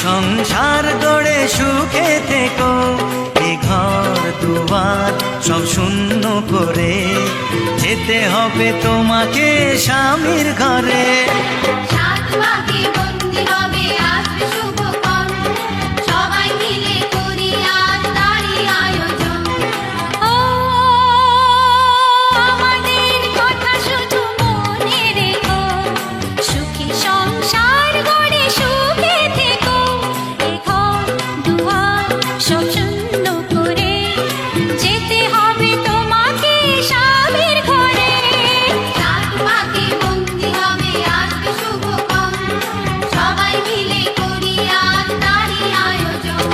সংসার গড়ে সুখে থেকো, এ ঘর দুয়ার সব শূন্য করে যেতে হবে তোমাকে স্বামীর ঘরে। সাত পাকে বন্দি হবে আসবে শুভক্ষণ, সবাই মিলে করি আজ তারই আয়োজন। ও আমাদের কথা শুধু মনে রেখো, সুখী সংসার গড়ে সুখে থেকো, এ ঘর দুয়ার সব শূন্য করে যেতে হবে তোমাকে স্বামীর ঘরে। সাত পাকে বন্দি হবে আসবে শুভক্ষণ, সবাই মিলে করি আজ তারই আয়োজন।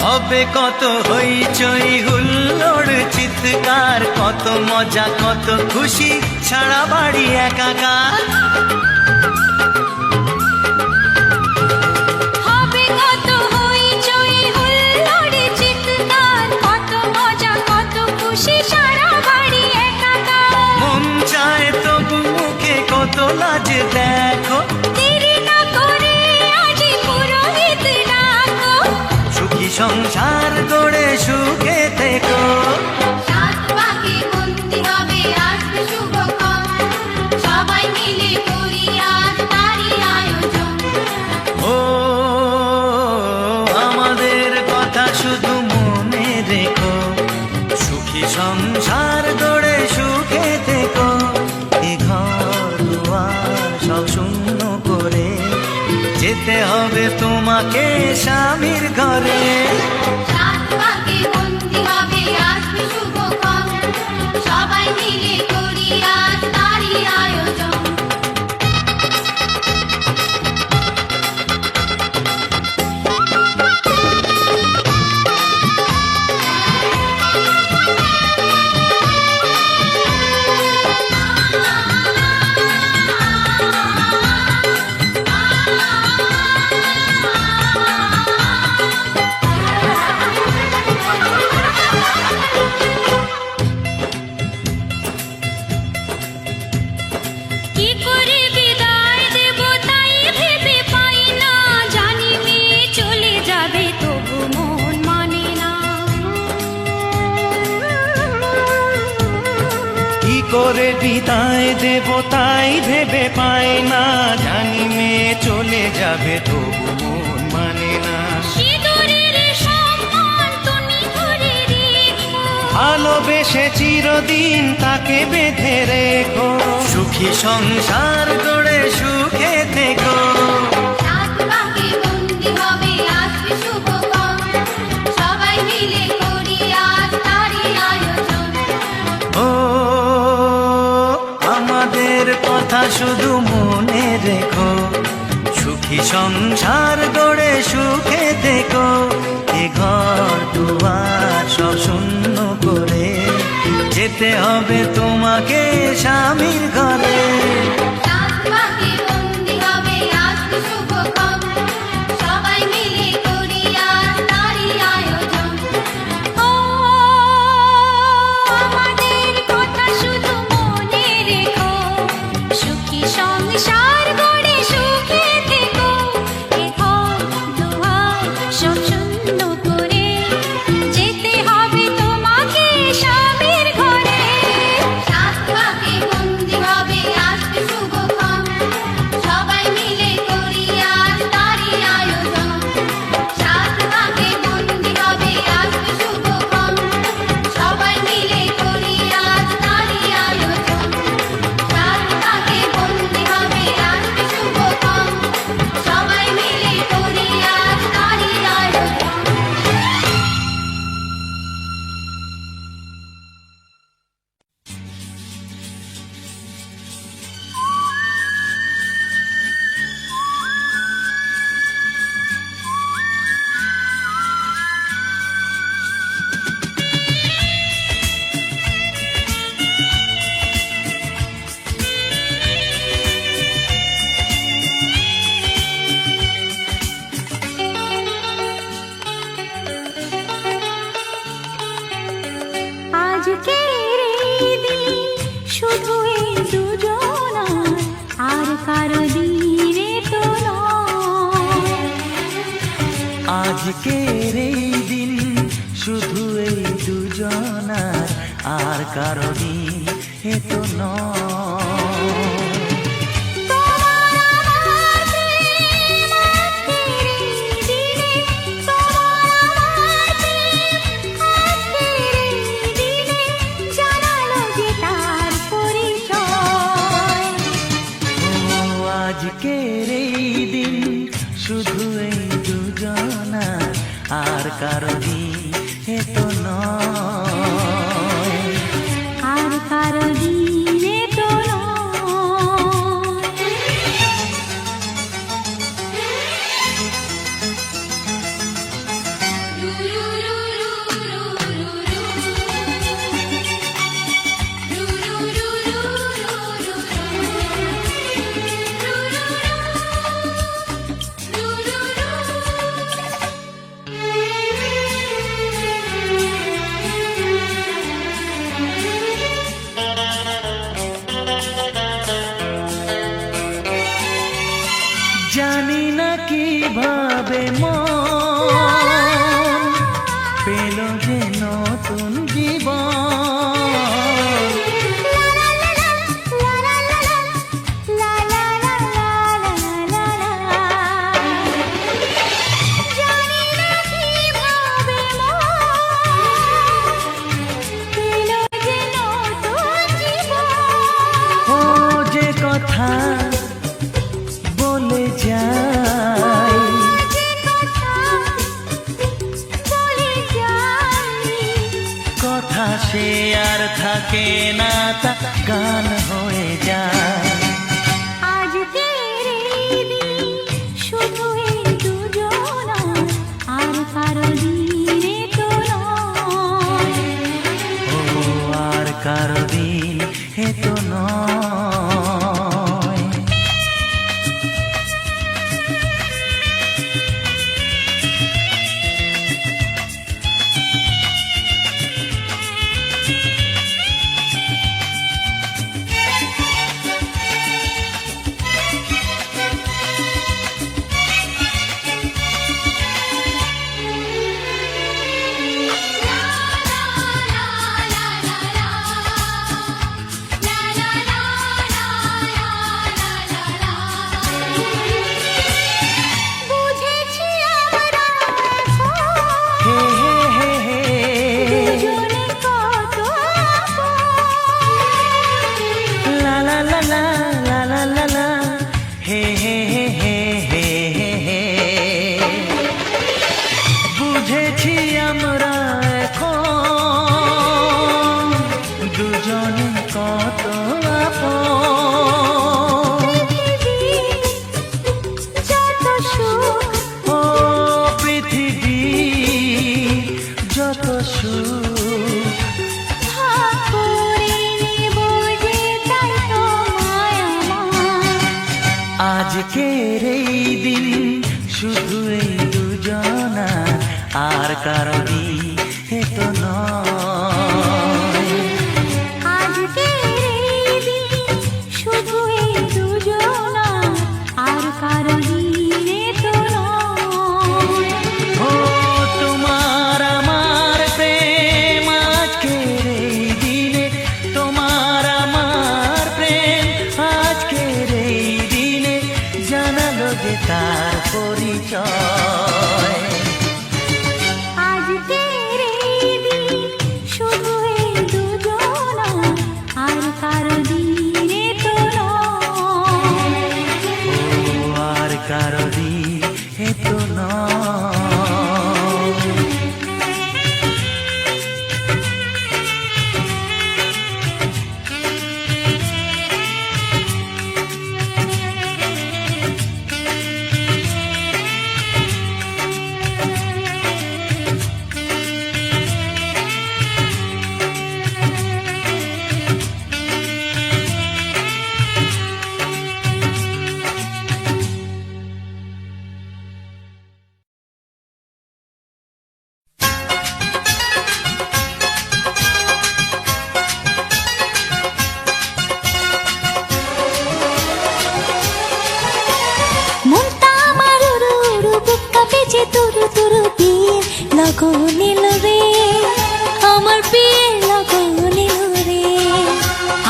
হবে কত হইচই হুল্লোড় চিৎকার, কত মজা কত খুশি সারা বাড়ি একাকার। হবে কত হইচই হুল্লোড় চিৎকার, কত মজা কত খুশি সারা বাড়ি একাকার। মন চায় তবু মুখে কত লাজ দেখো, দেরি না করে আজই পুরোহিত ডাকো। সুখী সংসার গড়ে সুখে থেকো। সাত পাকে বন্দি হবে আসবে শুভক্ষণ, সবাই মিলে করি আজ তারই আয়োজন। ও আমাদের কথা শুধু মনে রেখো, সুখী সংসার গড়ে সুখে থেকো, এ ঘর দুয়ার সব শূন্য করে যেতে হবে তোমাকে স্বামীর ঘরে। সাত পাকে বন্দি হবে আসবে শুভক্ষণ, সবাই মিলে করি আজ তারই আয়োজন। কি করে বিদায় দেব তাই ভেবে পাই না, জানি মেয়ে চলে যাবে তবু মন মানে না। কি করে বিদায় দেব তাই ভেবে পাই না, জানি মেয়ে চলে যাবে তবু মন মানে না। সিঁদুরের সম্মান তুমি ধরে রেখো, ভালোবেসে চিরদিন তাকে বেঁধে রেখো, সুখী সংসার গড়ে সুখে থেকো। সাত পাকে বন্দি হবে আসবে শুভক্ষণ, সবাই মিলে করি আজ তারই আয়োজন। ও আমাদের কথা শুধু মনে রেখো, সুখী সংসার গড়ে সুখে থেকো, এ ঘর দুয়ার সব শূন্য করে যেতে হবে তোমাকে স্বামীর ঘরে। সাত পাকে বন্দি হবে আসবে শুভক্ষণ, সবাই মিলে করি আজ তারই আয়োজন। ও আমাদের কথা শুধু মনে রেখো, সুখী সংসার গড়ে সুখে থেকো, এ ঘর দুয়ার সব শূন্য করে যেতে হবে তোমাকে স্বামীর ঘরে। সাত পাকে বন্দি হবে আসবে শুভ আজকের এই দিন শুধু এই দুজনার, আর কারো দিন এ তো নয়। আজকের এই দিন শুধু এই দুজনার, আর কারো দিন এ তো নয়, আর কারো দিন এ তো নয়। জানি না কিভাবে মন পেল যে নতুন জীবন। ও যে কথা বলে যাই, কথা সে আর থাকে না, তা গান হয়ে যায়। আজকের এই দিন শুধু এই দুজনার, আর কারো দিন এ তো নয়, ও আর কারো দিন এ তো নয়। বুঝেছি আমরা হে হে হে হে, দুজনে কত লা লা লা লা লা লা লা লা, হে হে হে হে হে হে হে। বুঝেছি আমরা এখন দুজনে কত আপন। যত সুখ ও পৃথিবী যত সুখ, ভাগ করে নেব যে, তাই তো মায়া আমার। আজকের এই দিন শুধু এই দুজনার, আর কারো দিন এ তো নয়। আজকের এই দিন শুধু এই দুজনার, আর কারো দিন এ তো নয়। ও তোমার আমার প্রেম আজকের এই দিনে, তোমার আমার প্রেম আজকের এই দিনে জানালো যে তার পরিচয়। আজকের এই দিন শুধু এই দুজনার, আর কারো দিন এ তো নয়, ও আর কারো দিন এ তো নয়। লগন এলো রে, আমার বিয়ের লগন এলো রে,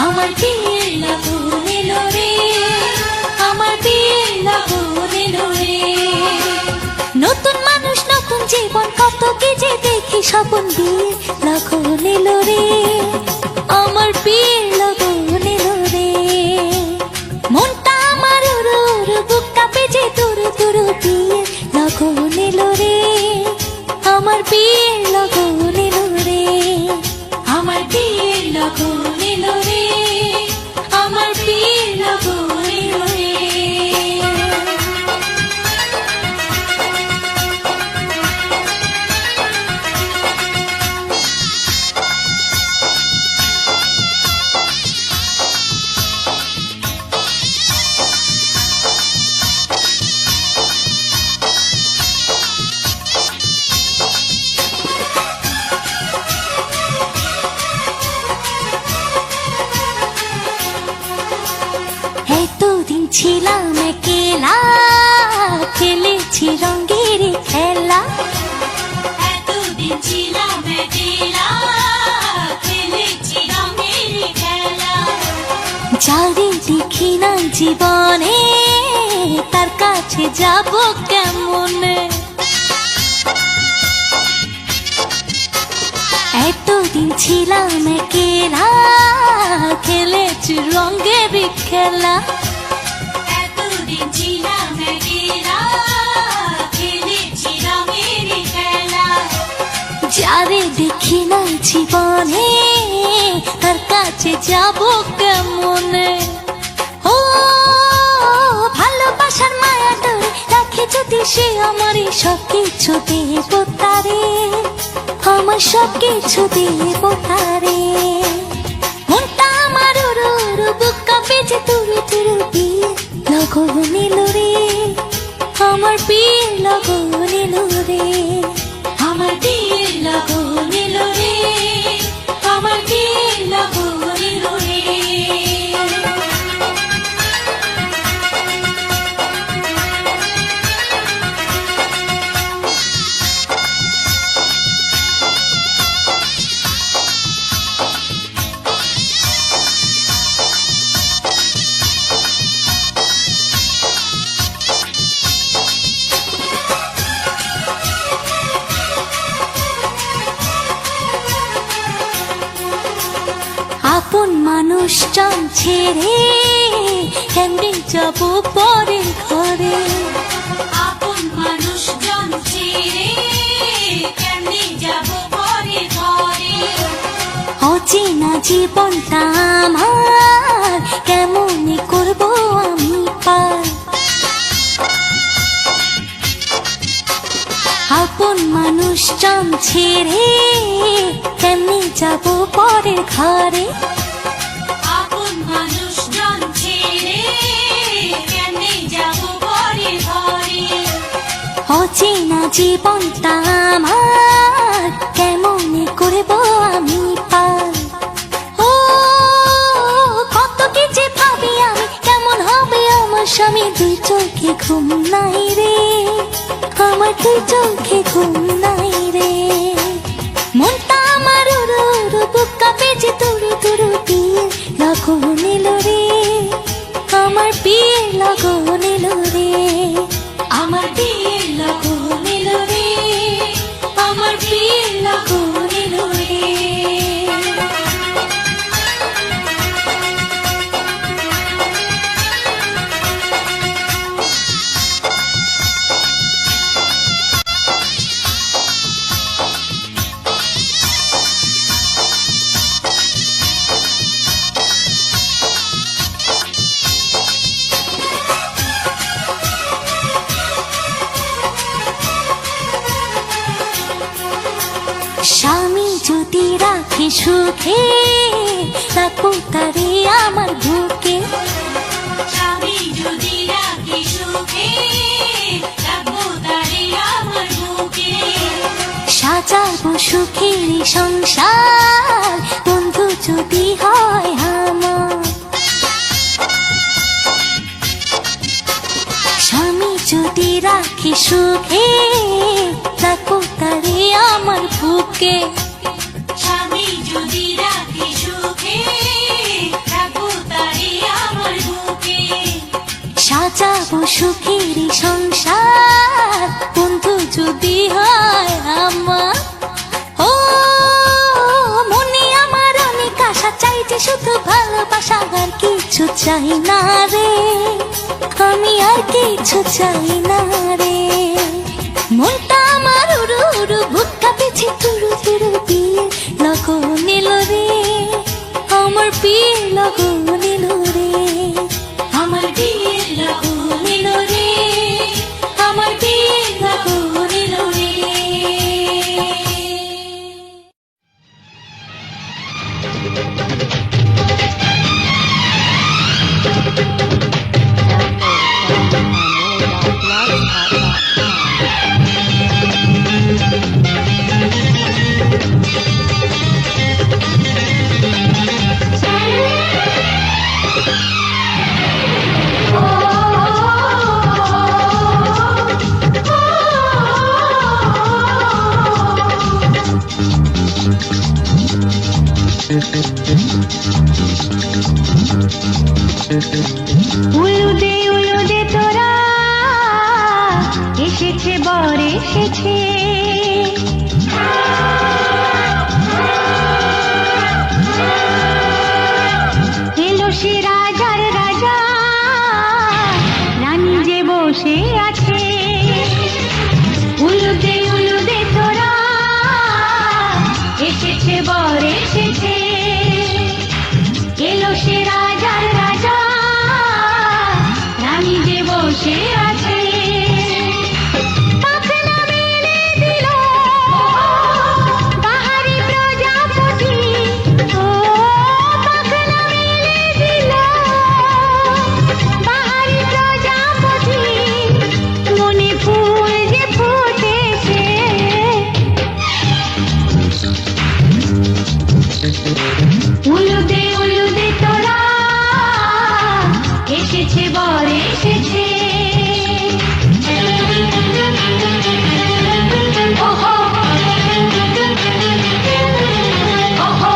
আমার বিয়ের লগন এলো রে, আমার বিয়ের লগন এলো রে। নতুন মানুষ নতুন জীবন কত কি যে দেখি স্বপন, বিয়ের লগন এলো রে, আমার বিয়ের লগন এলো রে। মনটা আমার উড়ু উড়ু, বুক কাঁপে যে তুরু তুরু, বিয়ের লগন এলো রে, আমার বিয়ের লগন এলো রে, আমার বিয়ের লগন এলো রে, আমার বিয়ের লগন এলো রে। এতদিন ছিলাম একলা, খেলেছি রঙের খেলা, এতদিন ছিলাম একলা, খেলেছি রঙের খেলা। যারে দেখি না জীবনে, তার কাছে যাব কেমনে? এতদিন ছিলাম একলা, খেলেছি রঙের খেলা, এতদিন ছিলাম একলা, খেলেছি রঙের খেলা। যারে দেখি না জীবনে, তার কাছে যাব কেমনে? ও ভালোবাসার মায়া ধরে রাখে যদি সে, আমারই সব কিছু দেব তারে, আমার সব কিছু দেব তারে। মনটা আমার উড়ু উড়ু, বুক কাঁপে যে তুরু তুরু, বিয়ের লগন এলো রে, আমার বিয়ের লগন এলো রে, আমার বিয়ের লগন এলো রে, আমার বিয়ের লগন এলো রে। আপন মানুষজন ছেড়ে কেমনে যাব পরের ঘরে, আপন মানুষজন ছেড়ে কেমনে যাব পরের ঘরে। অচেনা জীবনটা আমার কেমনে করব আমি পার, আপন মানুষজন ছেড়ে কেমনে যাব পরের ঘরে, আপন মানুষজন ছেড়ে কেমনে যাব পরের ঘরে। অচেনা জীবনটা আমার কেমনে করব আমি পার। ও কত কি যে ভাবি আমি, কেমন হবে আমার স্বামী, দুই চোখে ঘুম নাই রে, আমার দুই চোখে ঘুম নাই রে। মনটা আমার উড়ু উড়ু, বুক কাঁপে যে তুরু তুরু, বিয়ের লগন এলো রে, আমার বিয়ের লগন এলো রে, আমার বিয়ের লগন এলো রে, আমার বিয়ের লগন এলো রে। স্বামী যদি রাখে সুখে, রাখো তারে আমার বুকে, স্বামী যদি রাখে সুখে, রাখো তারে আমার বুকে। সাজাবো সুখের সংসার, বন্ধু যদি হয় আমার, স্বামী যদি রাখে সুখে, রাখো তারে আমার বুকে। স্বামী যদি রাখি সুখে, রাখো তারে আমার বুকে। সাজাবো সুখের সংসার, বন্ধু যদি হয় আমার। ও মনে আমার অনেক আশা, চাইছে শুধু ভালোবাসা, আর কিছু চাই না রে, আমি আর কিছু চাই না রে। মনটা আমার উড়ু উড়ু, বুক কাঁপেছে তুরু তুরু, বিয়ে লগন এলো রে, আমার বিয়ে লগন এলো রে, আমার বিয়ে লগন এলো রে, আমার বিয়ে লগন এলো রে। উলুদে তোরা এসেছে, বর এসেছে, এলো সে রাজার রাজা, রানী যে বসে আছে। উলুদে তোরা এসেছে, বর এসেছে, এলো সে রাজার রাজা, রানী যে বসে আছে। পাখনা মেলে দিল বাহারি প্রজাপতি, ও পাখনা মেলে দিল বাহারি প্রজাপতি, মনে ফুল যে ফুটেছে। উলুদে তোরা এসেছে, বর এসেছে। ওহো ওহো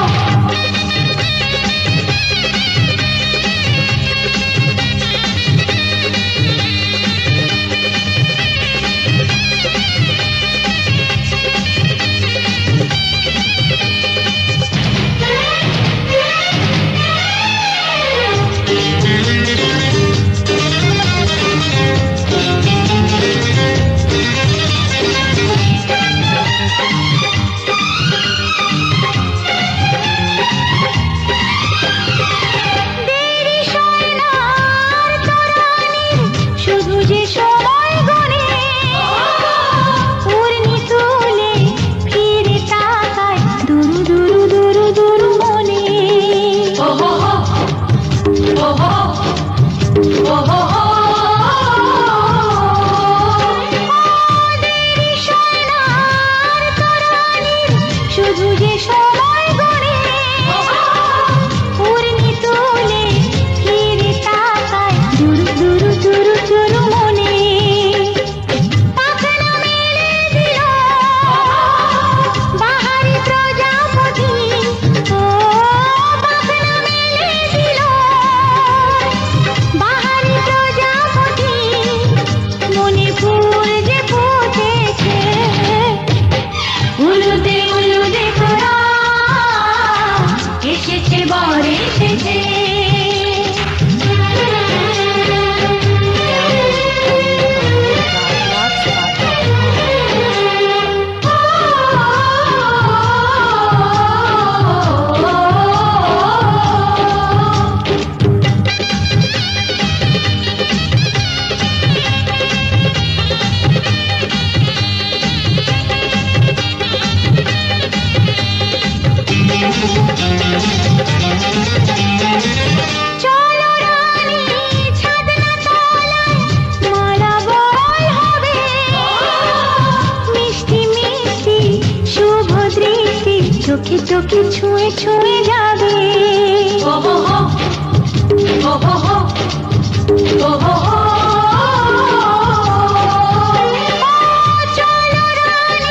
শুধু যে সময় গনে, উর্মি তুলে ফিরে তাকায় দুরু দুরু দুরু দুরু মনে। ওহো ওহো ওহো দেরি সোনার তরানির শুধু যে সময় গনে, উর্মি তুলে ফিরে তাকায় দুরু দুরু দুরু দুরু মনে। পাখনা মেলে দিল বাহারি প্রজাপতি, ও পাখনা মেলে দিল বাহারি প্রজাপতি, মনে ফুল যে ফুটেছে। উলুদে তোরা এসেছে, বর এসেছে। চলো রানী ছাদনা তলায় মালা বল হবে, মিষ্টি মিষ্টি শুভ দৃষ্টি চোখে চোখে ছুঁয়ে ছুঁয়ে যাবে। ওহো ওহো ওহো চলো রানী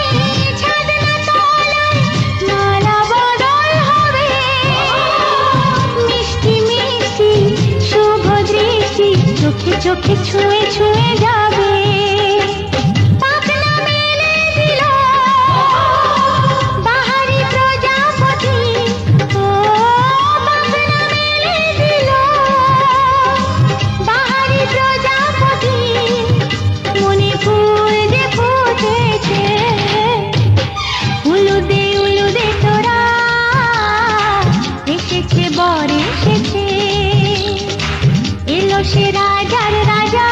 ছুঁয়ে ছুঁয়ে যাবে পাখনা মেলে দিল বাহারি প্রজাপতি ও পাখনা মেলে দিল বাহারি প্রজাপতি মনে ফুল যে ফুটেছে উলুদে উলুদে তোরা এসেছে বর এসেছে এলো সে রাজার রাজা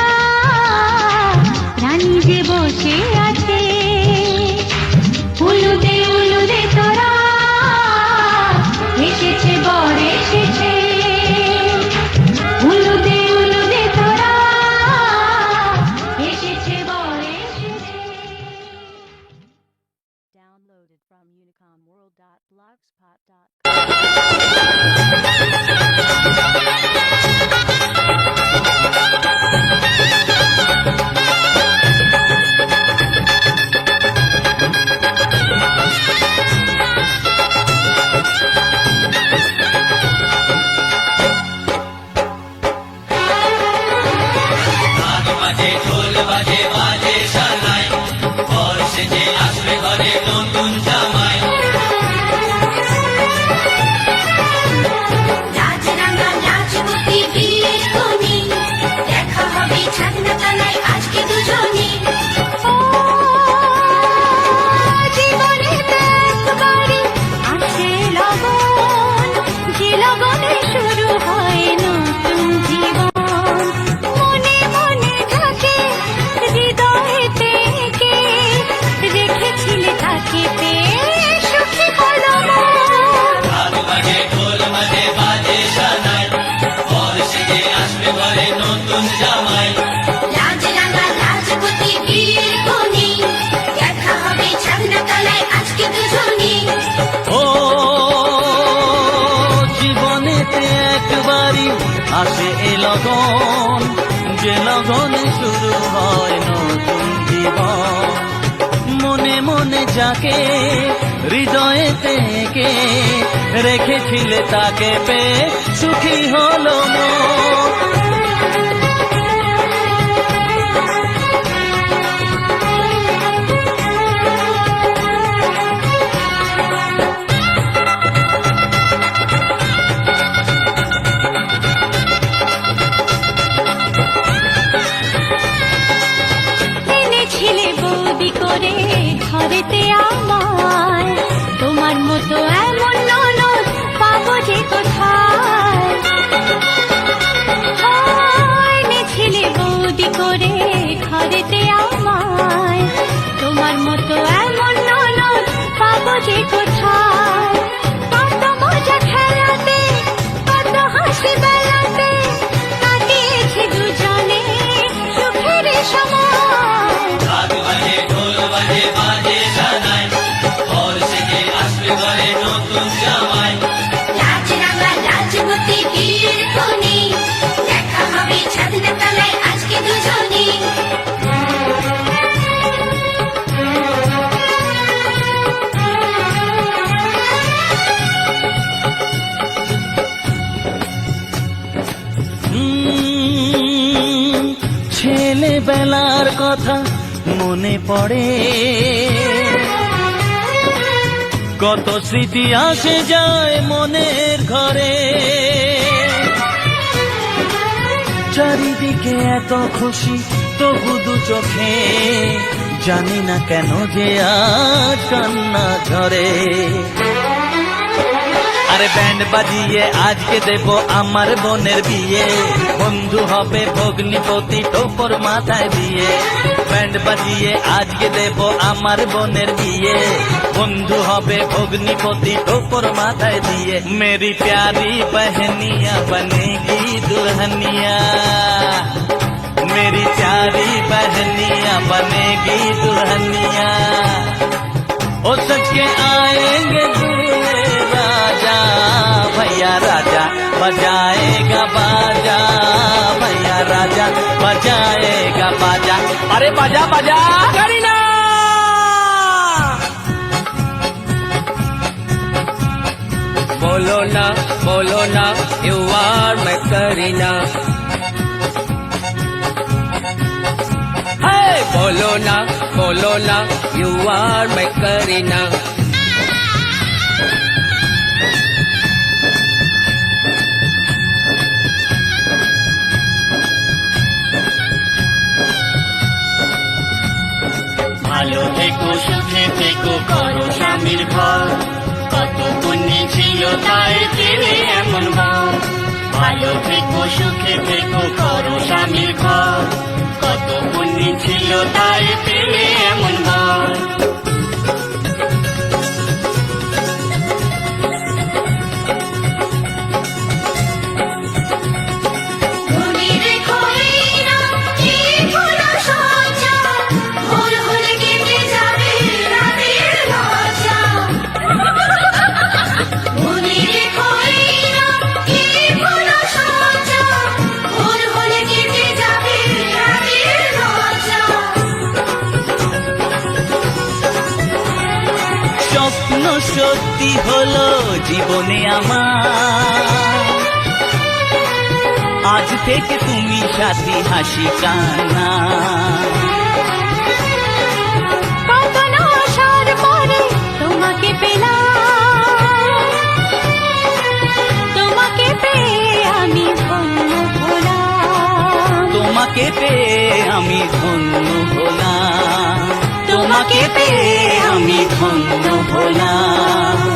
রানী যে বসে আছে উলুদে উলুদে তোরা এসেছে বর এসেছে উলুদে উলুদে তোরা এসেছে বর এসেছে Downloaded from unicomworld.blogspot.com. বাজে ঢোল বাজে বাজে সানাই ঘর সেজে আসবে ঘরে নতুন জামাই রাজরাঙা রাজবতী বিয়ের কোণে দেখা হবে ছাদনা তলায় আজকে দুজনে জীবনেতে একবারই আসে লগন যে লগনে শুরু হয় নতুন জীবন মনে মনে থাকে হৃদয়েতে কে রেখেছিলে তাকে পেয়ে সুখী হলো মন। ঢাক বাজে ঢোল বাজে বাজে সানাই ঘর সেজে আসবে ঘরে নতুন জামাই রাজরাঙা রাজবতী বিয়ের কোণে দেখা হবে ছাদনা তলায় আজকে দুজনে ও জীবনেতে একবারই আসে এ লগন যে লগনে শুরু হয় নতুন জীবন মনে মনে যাকে হৃদয়েতে কে রেখেছিলে তাকে পেয়ে সুখী হলো মন এনেছিলে বৌদি করে ঘরেতে আমায় তোমার মতো এমন ননদ পাবো যে কোথায় এনেছিলে বৌদি করে ঘরেতে আমায় তোমার মতো এমন ননদ পাবো যে কোথায় কত মজা খেলাতে কত হাসি বেলাতে কাটিয়েছি দুজনে সুখের সময় ঢাক বাজে ঢোল বাজে বাজে সানাই ঘর সেজে আসবে ঘরে নতুন জামাই রাজরাঙা রাজবতী বিয়ের কোণে দেখা হবে ছাদনা তলায় আজকে দুজনে ছেলেবেলার কথা মনে পড়ে কত স্মৃতি আসে যায় মনের ঘরে চারিদিকে এত খুশি তবু দু চোখে জানি না কেন যে আজ কান্না ঝরে আরে ব্যান্ড বাজিয়ে আজকে দেব আমার বোনের বিয়ে বন্ধু হবে ভগ্নিপতি টোপর মাথায় দিয়ে ব্যান্ড বাজিয়ে আজকে দেব আমার বোনের বিয়ে বন্ধু হবে ভগ্নিপতি টোপর মাথায় দিয়ে মেরি প্यारी बहनिया बनेगी दुल्हनिया मेरी प्यारी बहनिया बनेगी दुल्हनिया ओ सच के आएंगे दूल्हे राजा भैया राजा बजाएगा बाजा भैया राजा बजाएगा बाजा अरे बाजा बाजा करीना बोलो ना यू आर मैं करीना बोलो ना यू आर माई करीना ভালো থেকো সুখে থেকো করো স্বামীর ঘর কত পুণ্যি ছিল তাই পেলে এমন বর ভালো থেকো সুখে থেকো করো স্বামীর ঘর কত পুণ্যি ছিল তাই পেলে এমন বর মনে রেখো এই না কি ভুলো সজ্জা ভুল হলে কেটে যাবে রাতের লজ্জা মনে রেখো এই না কি ভুলো সজ্জা ভুল হলে কেটে যাবে রাতের লজ্জা স্বপ্ন সত্যি হলো জীবনে আমার আজ থেকে তুমি সাথী হাসি কান্না কখন আসার পরে তোমাকে পেলাম তোমাকে পেয়ে আমি ধন্য হলাম তোমাকে পেয়ে আমি ধন্য হলাম তোমাকে পেয়ে আমি ধন্য হলাম